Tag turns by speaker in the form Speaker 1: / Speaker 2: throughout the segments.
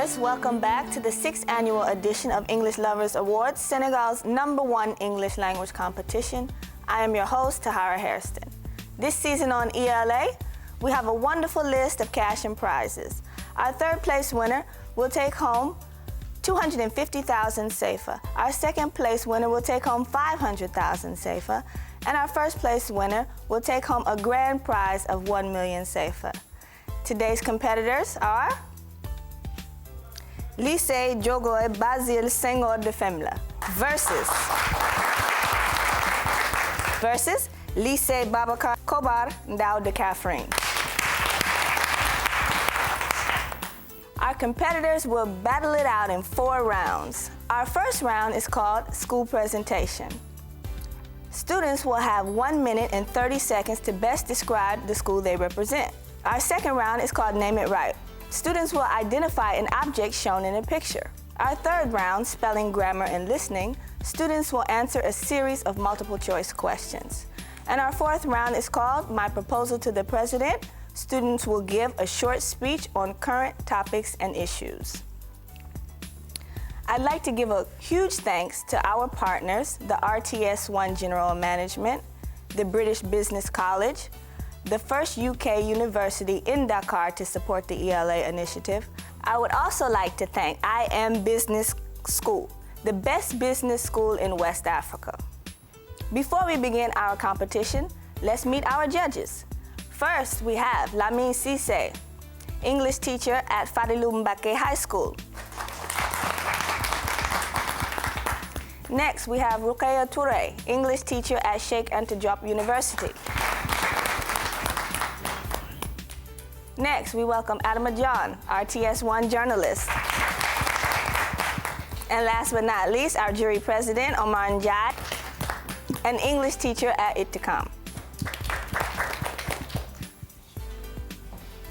Speaker 1: viewers, welcome back to the 6th annual edition of English Lovers Awards, Senegal's #1 English language competition. I am your host, Tahara Hairston. This season on ELA, we have a wonderful list of cash and prizes. Our third place winner will take home 250,000 SAIFA. Our second place winner will take home 500,000 SAIFA. And our first place winner will take home a grand prize of 1 million SAIFA. Today's competitors are Lycée, Diogoye, Basile, Senghor de Fimela versus Lycée, Babacar, Cobar, Ndao de Kaffrine. Our competitors will battle it out in 4 rounds. Our first round is called School Presentation. Students will have 1 minute and 30 seconds to best describe the school they represent. Our second round is called Name It Right. Students will identify an object shown in a picture. Our third round, Spelling, Grammar, and Listening, students will answer a series of multiple choice questions. And our fourth round is called My Proposal to the President. Students will give a short speech on current topics and issues. I'd like to give a huge thanks to our partners, the RTS1 General Management, the British Business College, the first UK university in Dakar to support the ELA initiative. I would also like to thank I Am Business School, the best business school in West Africa. Before we begin our competition, let's meet our judges. First, we have Lamine Cissé, English teacher at Fadilou Mbacké High School. Next, we have Ruqayya Touré, English teacher at Cheikh Anta Diop University. Next, we welcome Adama John, RTS1 journalist. And last but not least, our jury president, Omar Njai, an English teacher at Itikam.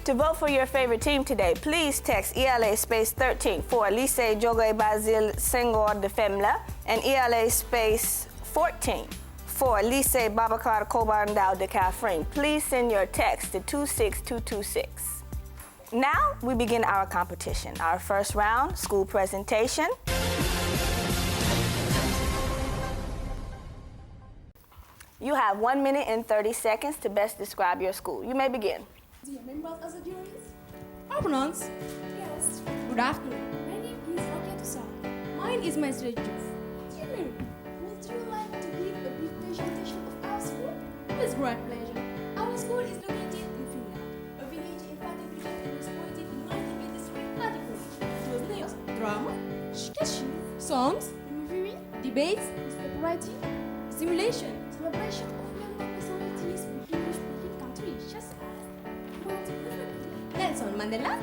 Speaker 1: To vote for your favorite team today, please text ELA space 13 for Lycée, Diogoye, Basile, Senghor de Fimela, and ELA space 14 for Lycée, Babacar, Cobar, Ndao de Kaffrine. Please send your text to 26226. Now we begin our competition. Our first round, School Presentation. You have 1 minute and 30 seconds to best describe your school. You may begin.
Speaker 2: Dear members of the juries,
Speaker 3: Pronounce.
Speaker 2: guests,
Speaker 3: Good afternoon.
Speaker 2: my name is Rokia Tusa.
Speaker 3: Mine is my street juice.
Speaker 2: Dear Mary, would you like to give a brief presentation of our school?
Speaker 3: With great pleasure.
Speaker 2: Our school is located in Fimela, a village in Fati Village and was founded in 1983 article.
Speaker 3: It was news, drama,
Speaker 2: Shikashi,
Speaker 3: songs,
Speaker 2: reviewing,
Speaker 3: debates,
Speaker 2: newspaper writing,
Speaker 3: simulation,
Speaker 2: celebration of member personalities from English-speaking countries such as
Speaker 3: Nelson Mandela,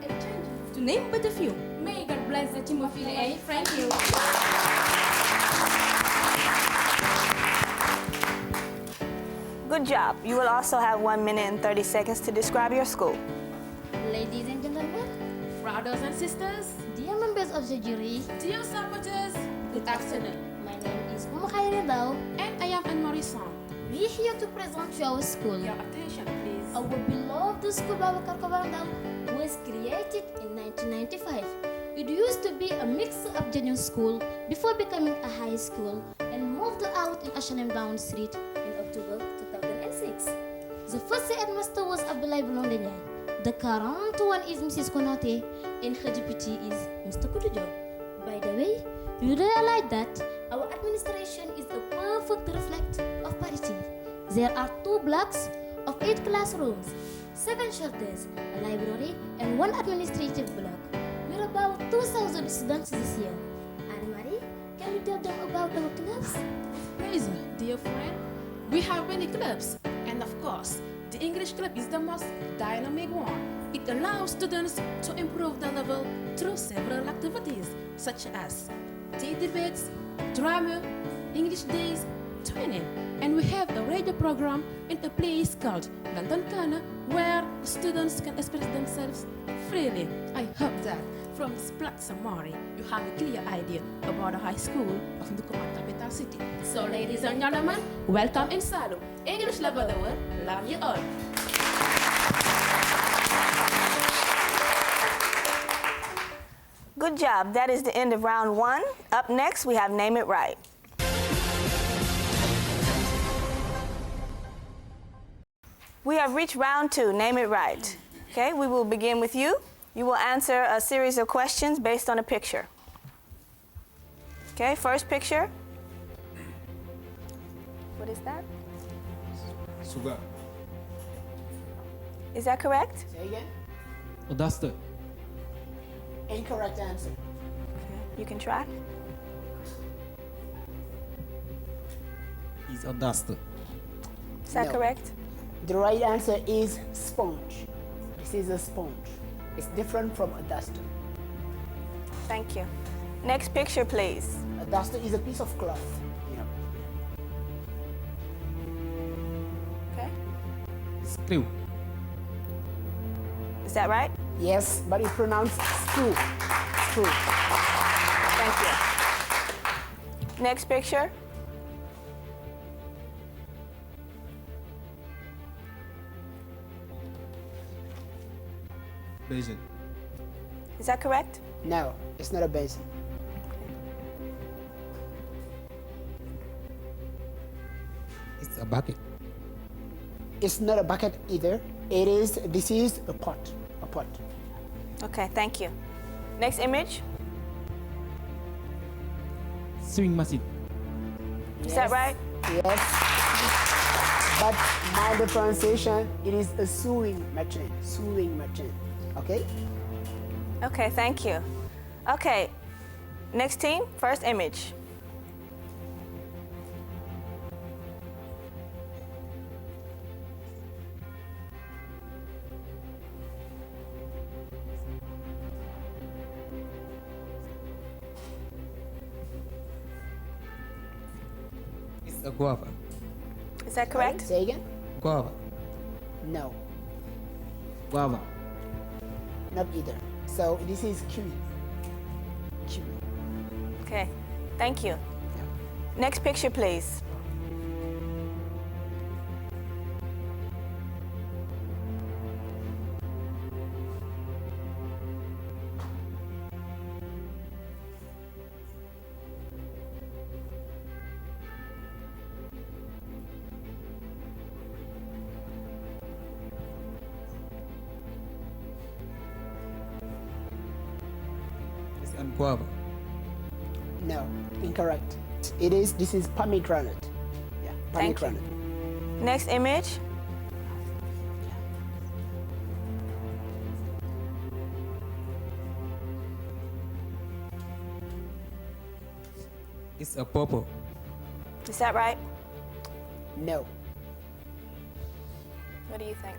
Speaker 2: exchange.
Speaker 3: to name but a few.
Speaker 2: May God bless the team of ELA. Thank you.
Speaker 1: Good job. You will also have 1 minute and 30 seconds to describe your school.
Speaker 4: Ladies and gentlemen,
Speaker 2: Brothers and sisters,
Speaker 4: dear members of the jury,
Speaker 2: dear supporters,
Speaker 3: Good afternoon.
Speaker 4: my name is Ndao.
Speaker 2: and I am Anne-Marie Sang.
Speaker 4: We are here to present you our school.
Speaker 2: Your attention, please.
Speaker 4: Our beloved school Babacar Ndao was created in 1995. It used to be a mix-up junior school before becoming a high school and moved out in H&M Down Street in October 2006. The first headmaster was Abdoulaye Blondin. The current one is Mrs. Konate and her deputy is Mr. Kudujo. By the way, you realize that our administration is a perfect reflect of parity. There are 2 blocks of 8 classrooms, 7 shelters, a library, and 1 administrative block. We're about 2,000 students this year. Anne-Marie, can you tell them about our clubs?
Speaker 2: Please, dear friend, we have many clubs, and of course, the English club is the most dynamic one. It allows students to improve their level through several activities, such as tea debates, drama, English days, training, and we have a radio program in a place called London Kana, where students can express themselves freely. I hope that from this black summary, you have a clear idea about the high school of Ndukuman capital city. So, ladies and gentlemen, welcome inside English Love of the World. Love you all.
Speaker 1: Good job. That is the end of round 1. Up next, we have Name It Right. We have reached round 2, Name It Right. Okay, we will begin with you. You will answer a series of questions based on a picture. Okay, first picture. What is that?
Speaker 5: Sugar.
Speaker 1: Is that correct?
Speaker 6: Say again.
Speaker 5: A duster.
Speaker 6: Incorrect answer.
Speaker 1: You can try.
Speaker 5: Is a duster.
Speaker 1: Is that
Speaker 6: No.
Speaker 1: correct?
Speaker 6: The right answer is sponge. This is a sponge. It's different from a duster.
Speaker 1: Thank you. Next picture, please.
Speaker 6: A duster is a piece of cloth. Yeah.
Speaker 1: Okay.
Speaker 5: Screw.
Speaker 1: Is that right?
Speaker 6: Yes, but it's pronounced screw. Screw.
Speaker 1: Thank you. Next picture.
Speaker 5: Basil.
Speaker 1: Is that correct?
Speaker 6: No, it's not a basin.
Speaker 5: It's a bucket.
Speaker 6: It's not a bucket either. This is a pot. A pot.
Speaker 1: Okay, thank you. Next image.
Speaker 5: Swing machine.
Speaker 1: Is that right?
Speaker 6: Yes. But my pronunciation, it is a sewing machine. Sewing machine. Okay?
Speaker 1: Okay, thank you. Okay, next team, first image.
Speaker 5: It's a guava.
Speaker 1: Is that correct?
Speaker 6: Say again?
Speaker 5: Guava.
Speaker 6: No,
Speaker 5: Guava.
Speaker 6: not either. So this is kiwi. Kiwi.
Speaker 1: Okay, thank you. Next picture, please.
Speaker 5: It's a guava.
Speaker 6: No, incorrect. This is pomegranate. Yeah,
Speaker 1: Thank you.
Speaker 6: pomegranate.
Speaker 1: Next image.
Speaker 5: It's a purple.
Speaker 1: Is that right?
Speaker 6: No,
Speaker 1: What do you think?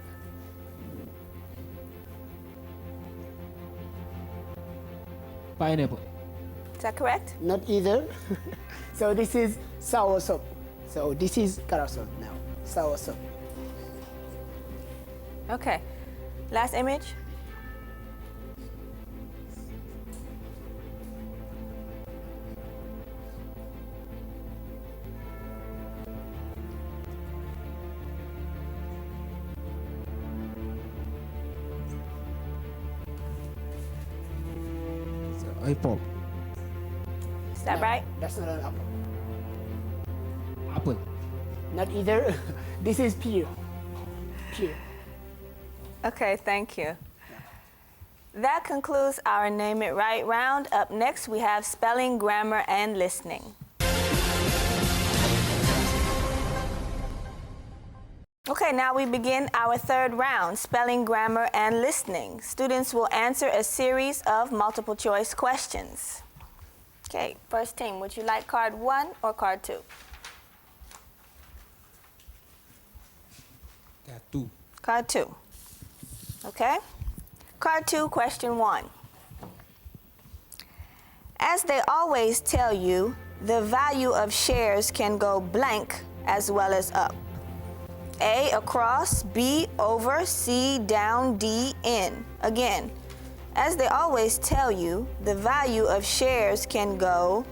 Speaker 5: Pineapple.
Speaker 1: Is that correct?
Speaker 6: not either. So this is sour soup. So this is carousel now. Sour soup.
Speaker 1: Okay. Last image.
Speaker 5: It's an apple.
Speaker 1: Is that
Speaker 6: No,
Speaker 1: right?
Speaker 6: That's not an apple.
Speaker 5: Apple.
Speaker 6: Not either. This is pear. Pear.
Speaker 1: Okay, thank you. That concludes our Name It Right round. Up next, we have spelling, grammar, and listening. Okay, now we begin our third round, spelling, grammar, and listening. Students will answer a series of multiple choice questions. Okay, first team, would you like card 1 or card 2?
Speaker 5: There are two.
Speaker 1: Card 2. Okay? Card 2, question 1. As they always tell you, the value of shares can go blank as well as up. A, across, B, over, C, down, D, in. Again, as they always tell you, the value of shares can go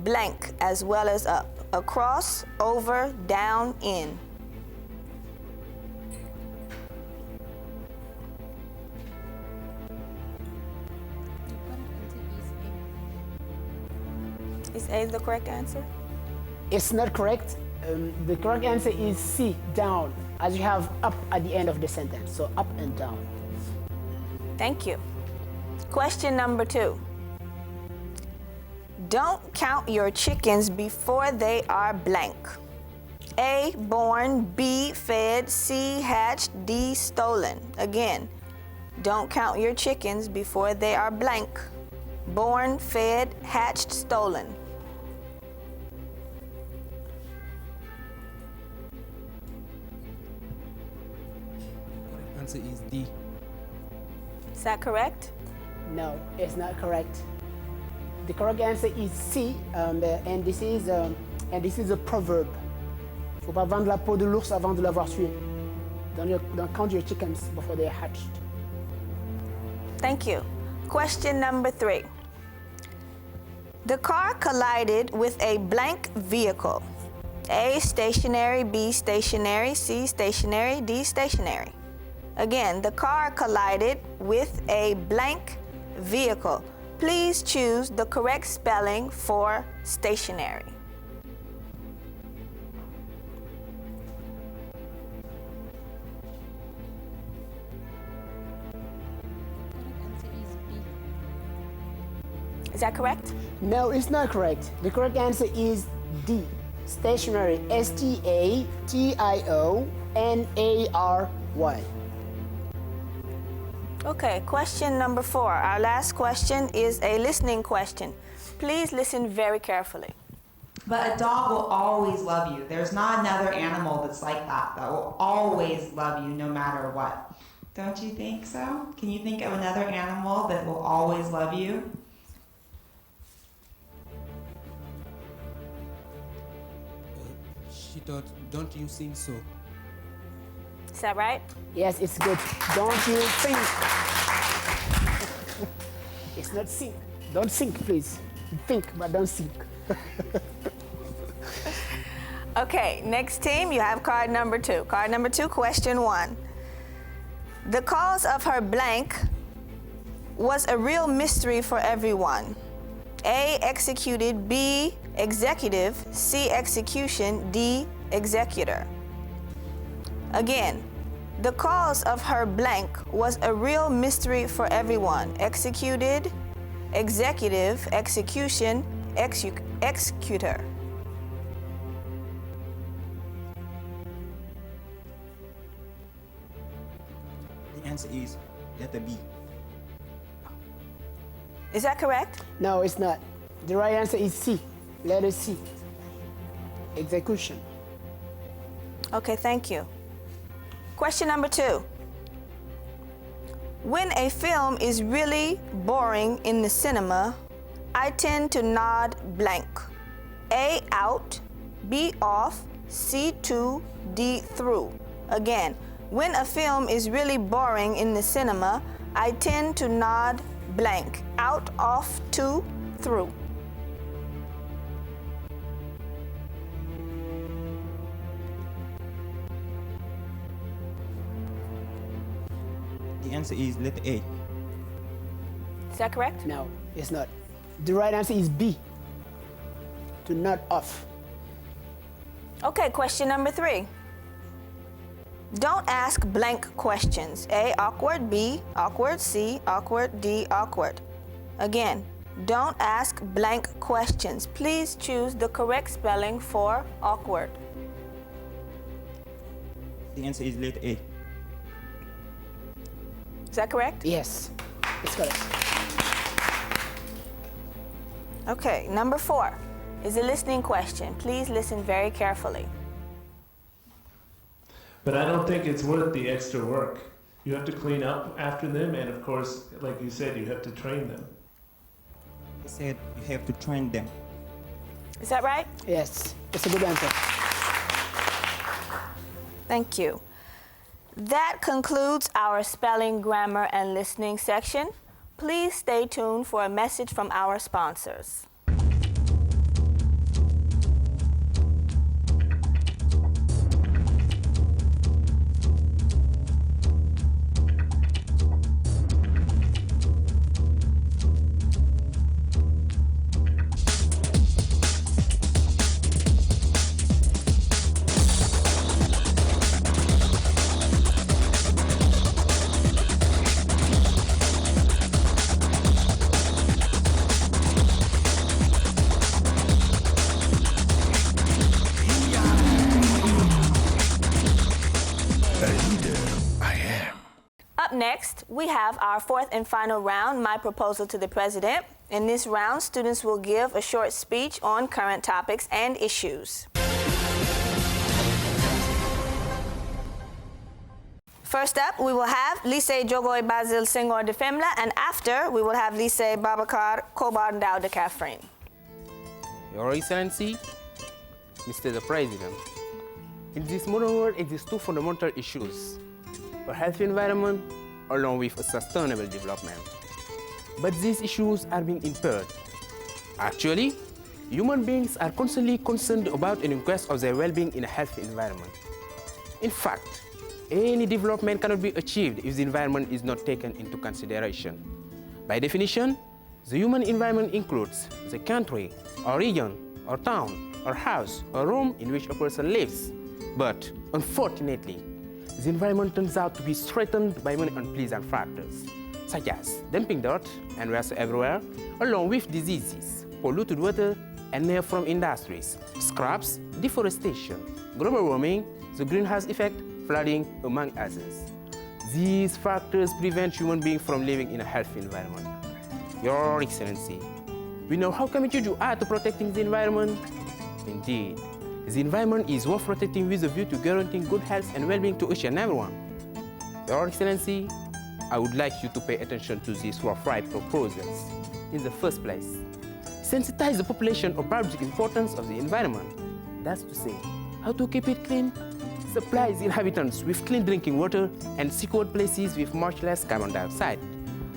Speaker 1: blank as well as up. Across, over, down, in. Is A the correct answer?
Speaker 6: It's not correct. The correct answer is C, down, as you have up at the end of the sentence. So up and down.
Speaker 1: Thank you. Question number 2. Don't count your chickens before they are blank. A, born, B, fed, C, hatched, D, stolen. Again, don't count your chickens before they are blank. Born, fed, hatched, stolen.
Speaker 5: Correct answer is D.
Speaker 1: Is that correct?
Speaker 6: No, it's not correct. The correct answer is C, and this is a proverb. Faut pas vendre la peau de l'ours avant de l'avoir tué. Don't count your chickens before they are hatched.
Speaker 1: Thank you. Question number 3. The car collided with a blank vehicle. A, stationary, B, stationary, C, stationary, D, stationary. Again, the car collided with a blank vehicle. Please choose the correct spelling for stationary.
Speaker 3: Correct answer is B.
Speaker 1: Is that correct?
Speaker 6: No, it's not correct. The correct answer is D, stationary. STATIONARY.
Speaker 1: Okay, question number 4. Our last question is a listening question. Please listen very carefully.
Speaker 7: But a dog will always love you. There's not another animal that's like that will always love you no matter what. Don't you think so? Can you think of another animal that will always love you?
Speaker 5: She thought, don't you think so?
Speaker 1: Is that right?
Speaker 6: Yes, it's good. Don't you think? It's not sink. Don't sink, please. Think, but don't sink.
Speaker 1: Okay, next team, you have card number 2. Card number 2, question 1. The cause of her blank was a real mystery for everyone. A, executed, B, executive, C, execution, D, executor. Again, the cause of her blank was a real mystery for everyone. Executed, executive, execution, executor.
Speaker 5: The answer is letter B.
Speaker 1: Is that correct?
Speaker 6: No, it's not. The right answer is C, letter C, execution.
Speaker 1: Okay, thank you. Question number 2. When a film is really boring in the cinema, I tend to nod blank. A, out, B, off, C, to, D, through. Again, when a film is really boring in the cinema, I tend to nod blank. Out, off, to, through.
Speaker 5: The answer is letter A.
Speaker 1: Is that correct?
Speaker 6: No, it's not. The right answer is B, to nod off.
Speaker 1: Okay, question number 3. Don't ask blank questions. A, awkward, B, awkward, C, awkward, D, awkward. Again, don't ask blank questions. Please choose the correct spelling for awkward.
Speaker 5: The answer is letter A.
Speaker 1: Is that correct?
Speaker 6: Yes, it's correct.
Speaker 1: Okay, number 4 is a listening question. Please listen very carefully.
Speaker 8: But I don't think it's worth the extra work. You have to clean up after them, and of course, like you said, you have to train them.
Speaker 5: He said you have to train them.
Speaker 1: Is that right?
Speaker 6: Yes, it's a good answer.
Speaker 1: Thank you. That concludes our spelling, grammar, and listening section. Please stay tuned for a message from our sponsors.
Speaker 9: A leader I am.
Speaker 1: Up next, we have our fourth and final round, My Proposal to the President. In this round, students will give a short speech on current topics and issues. First up, we will have Lycée Diogoye Basile Senghor de Fimela, and after, we will have Lycée Babacar Cobar Ndao de Kaffrine.
Speaker 10: Your Excellency, Mr. the President, in this modern world exist two fundamental issues: a healthy environment along with a sustainable development. But these issues are being impaired. Actually, human beings are constantly concerned about an increase of their well-being in a healthy environment. In fact, any development cannot be achieved if the environment is not taken into consideration. By definition, the human environment includes the country, or region, or town, or house, or room in which a person lives. But unfortunately, the environment turns out to be threatened by many unpleasant factors, such as dumping dirt and waste everywhere, along with diseases, polluted water, and air from industries, scraps, deforestation, global warming, the greenhouse effect, flooding, among others. These factors prevent human beings from living in a healthy environment. Your Excellency, we know how committed you are to protecting the environment. Indeed, the environment is worth protecting with a view to guaranteeing good health and well-being to each and everyone. Your Excellency, I would like you to pay attention to these forthright proposals. In the first place, sensitize the population about the importance of the environment. That's to say, how to keep it clean, supply the inhabitants with clean drinking water, and secure places with much less carbon dioxide.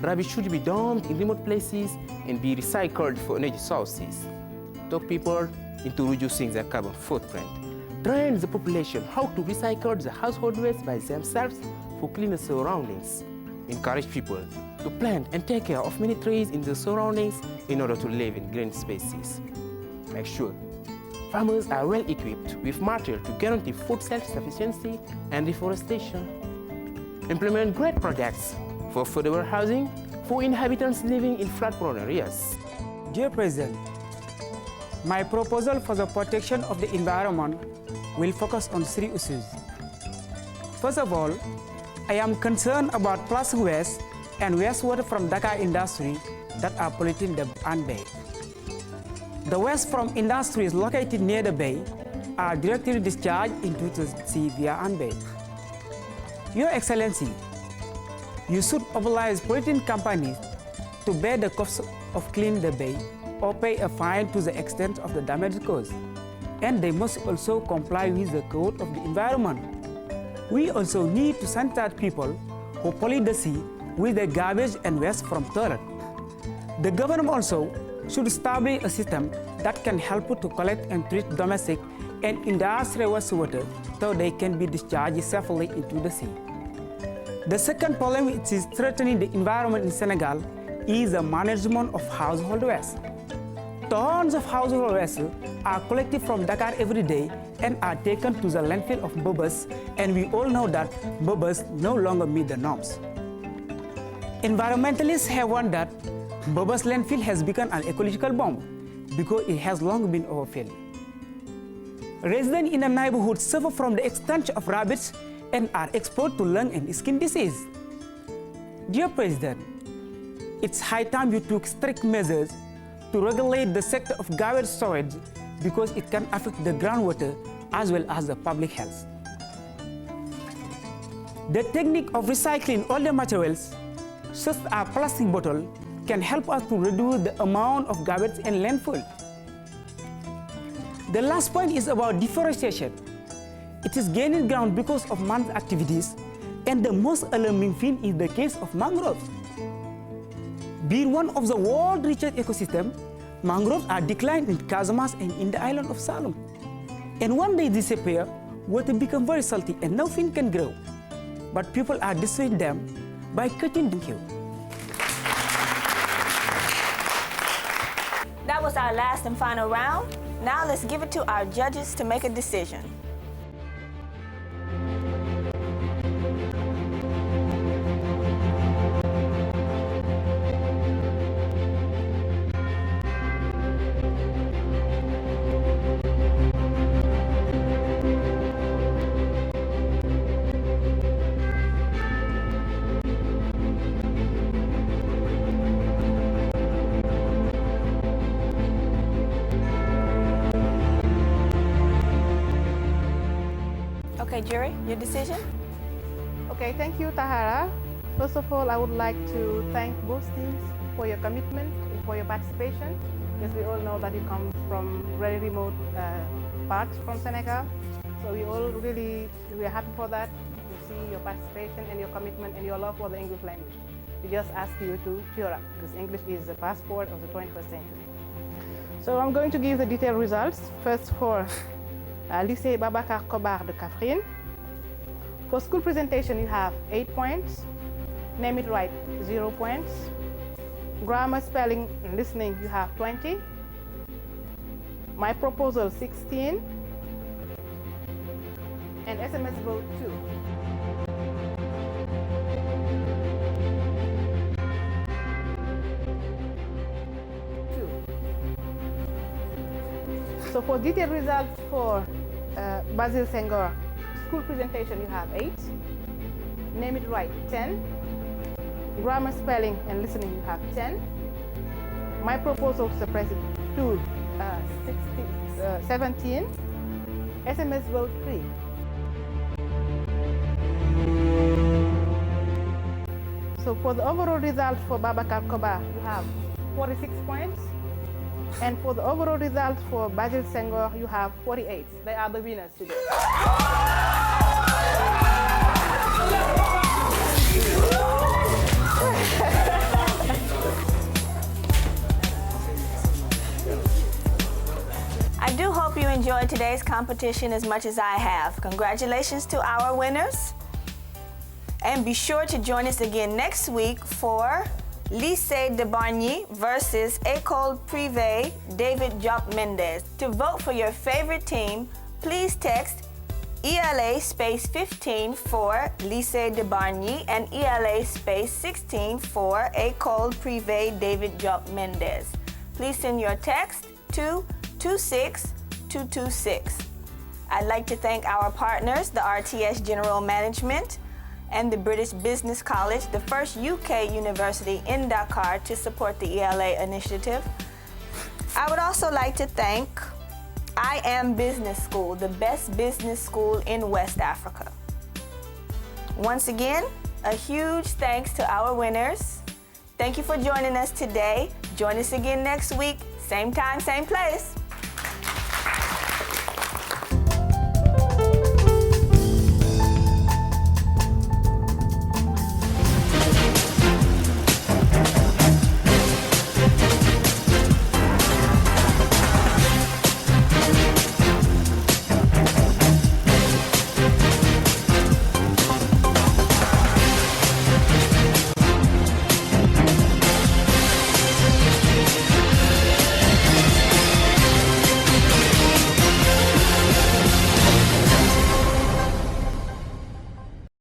Speaker 10: Rubbish should be dumped in remote places and be recycled for energy sources. Talk people into reducing their carbon footprint. Train the population how to recycle the household waste by themselves for cleaner surroundings. Encourage people to plant and take care of many trees in the surroundings in order to live in green spaces. Make sure farmers are well equipped with material to guarantee food self-sufficiency and reforestation. Implement great projects for affordable housing for inhabitants living in flood-prone areas.
Speaker 11: Dear President, my proposal for the protection of the environment will focus on three issues. First of all, I am concerned about plastic waste and wastewater from Dakar industry that are polluting the Bay. The waste from industries located near the bay are directly discharged into the sea via Bay. Your Excellency, you should mobilize polluting companies to bear the cost of cleaning the bay or pay a fine to the extent of the damage caused. And they must also comply with the code of the environment. We also need to sanitize people who pollute the sea with the garbage and waste from toilet. The government also should establish a system that can help to collect and treat domestic and industrial wastewater so they can be discharged safely into the sea. The second problem which is threatening the environment in Senegal is the management of household waste. Tons of household waste are collected from Dakar every day and are taken to the landfill of Bobas, and we all know that Bobas no longer meet the norms. Environmentalists have warned that Bobas landfill has become an ecological bomb because it has long been overfilled. Residents in the neighborhood suffer from the extent of rabbits and are exposed to lung and skin disease. Dear President, it's high time you took strict measures to regulate the sector of garbage storage because it can affect the groundwater as well as the public health. The technique of recycling all the materials, such as plastic bottle, can help us to reduce the amount of garbage in landfill. The last point is about deforestation. It is gaining ground because of man's activities, and the most alarming thing is the case of mangroves. Being one of the world's richest ecosystems, mangroves are declining in Casamance and in the island of Salom. And when they disappear, water becomes very salty and nothing can grow. But people are destroying them by cutting them here.
Speaker 1: That was our last and final round. Now let's give it to our judges to make a decision. Okay, jury, your decision?
Speaker 12: Okay, thank you, Tahara. First of all, I would like to thank both teams for your commitment and for your participation. Because we all know that you come from very remote parts from Senegal. So we all we're happy for that, to see your participation and your commitment and your love for the English language. We just ask you to cheer up, because English is the passport of the 21st century. So I'm going to give the detailed results. First for Lycée Babacar Cobar de Kaffrine. For school presentation, you have 8 points. Name it right, 0 points. Grammar, spelling, and listening, you have 20. My proposal, 16. And SMS vote, 2. So for detailed results for Basile Senghor, school presentation, you have 8. Name it right, 10. Grammar, spelling, and listening, you have 10. My proposal to the president, 17. SMS vote, 3. So for the overall result for Babacar Cobar, you have 46 points. And for the overall result for Basile Senghor, you have 48. They are the winners today.
Speaker 1: I do hope you enjoyed today's competition as much as I have. Congratulations to our winners. And be sure to join us again next week for Lycée de Bargny versus École Privée David Job Mendes. To vote for your favorite team, please text ELA space 15 for Lycée de Bargny and ELA space 16 for École Privée David Job Mendes. Please send your text to 26226. I'd like to thank our partners, the RTS General Management and the British Business College, the first UK university in Dakar to support the ELA initiative. I would also like to thank I Am Business School, the best business school in West Africa. Once again, a huge thanks to our winners. Thank you for joining us today. Join us again next week, same time, same place.